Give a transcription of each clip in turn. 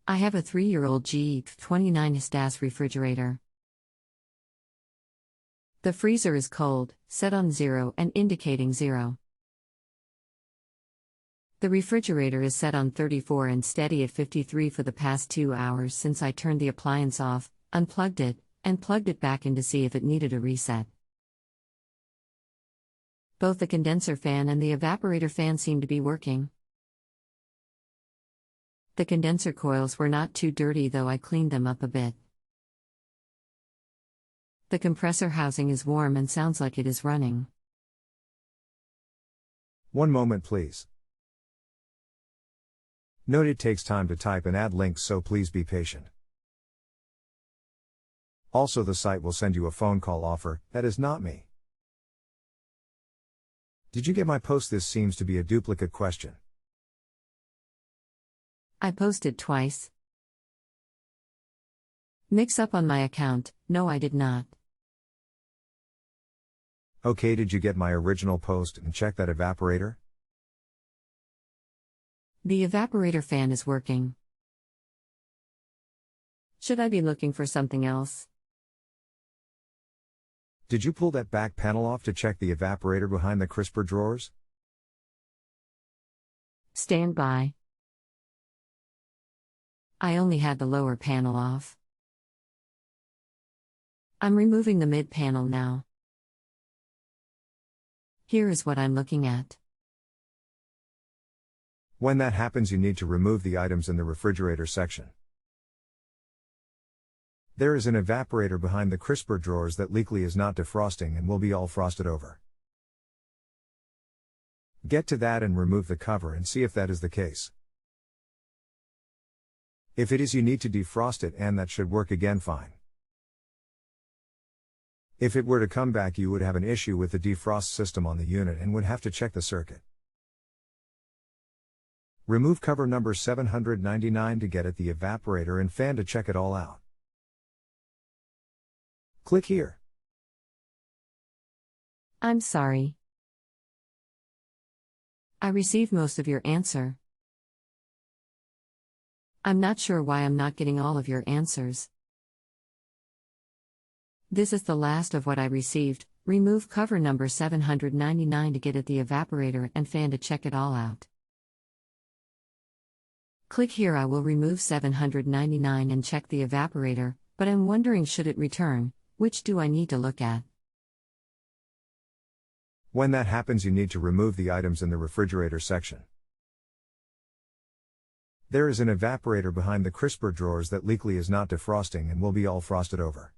I have a 3-year-old GE GFE29HSDASS refrigerator. The freezer is cold, set on 0 and indicating 0. The refrigerator is set on 34 and steady at 53 for the past 2 hours since I turned the appliance off, unplugged it, and plugged it back in to see if it needed a reset. Both the condenser fan and the evaporator fan seem to be working. The condenser coils were not too dirty, though I cleaned them up a bit. The compressor housing is warm and sounds like it is running. One moment please. Note it takes time to type and add links, so please be patient. Also, the site will send you a phone call offer. That is not me. Did you get my post? This seems to be a duplicate question. I posted twice. Mix up on my account. No, I did not. Okay, did you get my original post and check that evaporator? The evaporator fan is working. Should I be looking for something else? Did you pull that back panel off to check the evaporator behind the crisper drawers? Stand by. I only had the lower panel off. I'm removing the mid panel now. Here is what I'm looking at. When that happens, you need to remove the items in the refrigerator section. There is an evaporator behind the crisper drawers that likely is not defrosting and will be all frosted over. Get to that and remove the cover and see if that is the case. If it is, you need to defrost it, and that should work again fine. If it were to come back, you would have an issue with the defrost system on the unit and would have to check the circuit. Remove cover number 799 to get at the evaporator and fan to check it all out. Click here. I'm sorry. I received most of your answer. I'm not sure why I'm not getting all of your answers. This is the last of what I received. Remove cover number 799 to get at the evaporator and fan to check it all out. Click here. I will remove 799 and check the evaporator, but I'm wondering, should it return? Which do I need to look at? When that happens, you need to remove the items in the refrigerator section. There is an evaporator behind the crisper drawers that likely is not defrosting and will be all frosted over.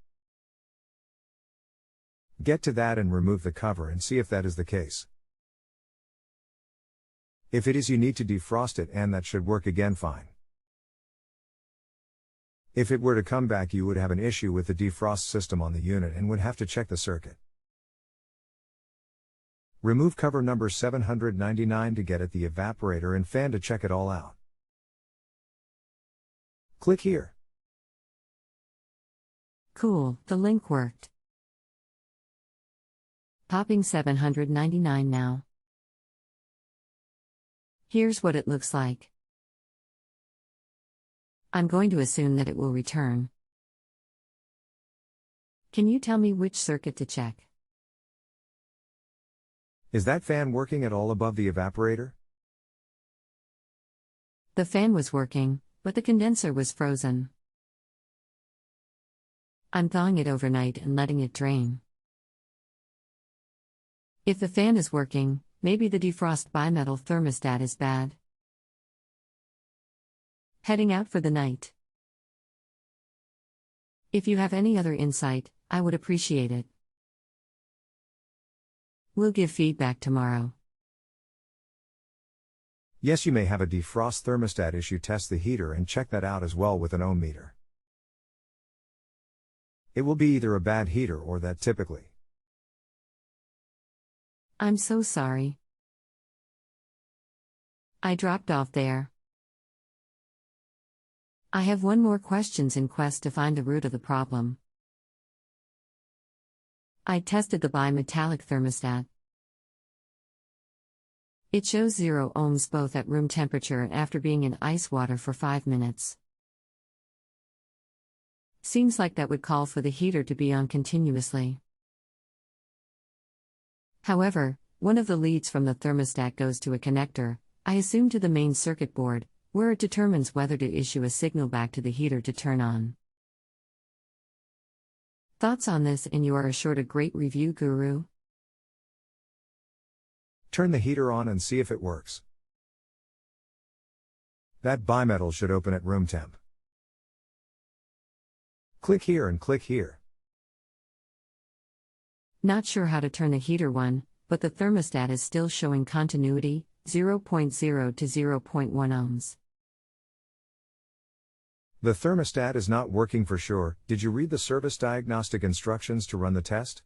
Get to that and remove the cover and see if that is the case. If it is, you need to defrost it, and that should work again fine. If it were to come back, you would have an issue with the defrost system on the unit and would have to check the circuit. Remove cover number 799 to get at the evaporator and fan to check it all out. Click here. Cool, the link worked. Popping 799 now. Here's what it looks like. I'm going to assume that it will return. Can you tell me which circuit to check? Is that fan working at all above the evaporator? The fan was working, but the condenser was frozen. I'm thawing it overnight and letting it drain. If the fan is working, maybe the defrost bimetal thermostat is bad. Heading out for the night. If you have any other insight, I would appreciate it. We'll give feedback tomorrow. Yes, you may have a defrost thermostat issue. Test the heater and check that out as well with an ohm meter. It will be either a bad heater or that typically. I'm so sorry. I dropped off there. I have one more questions in quest to find the root of the problem. I tested the bimetallic thermostat. It shows 0 ohms both at room temperature and after being in ice water for 5 minutes. Seems like that would call for the heater to be on continuously. However, one of the leads from the thermostat goes to a connector, I assume to the main circuit board, where it determines whether to issue a signal back to the heater to turn on. Thoughts on this, and you are assured a great review, Guru? Turn the heater on and see if it works. That bimetal should open at room temp. Click here and click here. Not sure how to turn the heater on, but the thermostat is still showing continuity, 0.0 to 0.1 ohms. The thermostat is not working for sure. Did you read the service diagnostic instructions to run the test?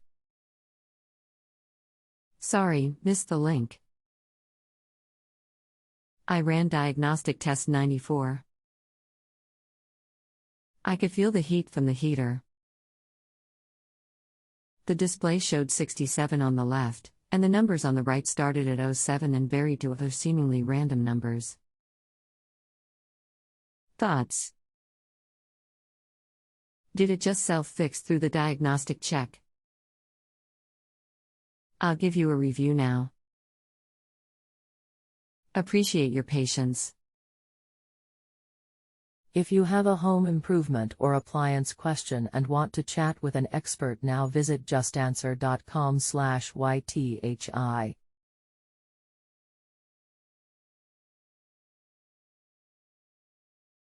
Sorry, missed the link. I ran diagnostic test 94. I could feel the heat from the heater. The display showed 67 on the left, and the numbers on the right started at 07 and varied to other seemingly random numbers. Thoughts? Did it just self-fix through the diagnostic check? I'll give you a review now. Appreciate your patience. If you have a home improvement or appliance question and want to chat with an expert now, visit justanswer.com/YTHI.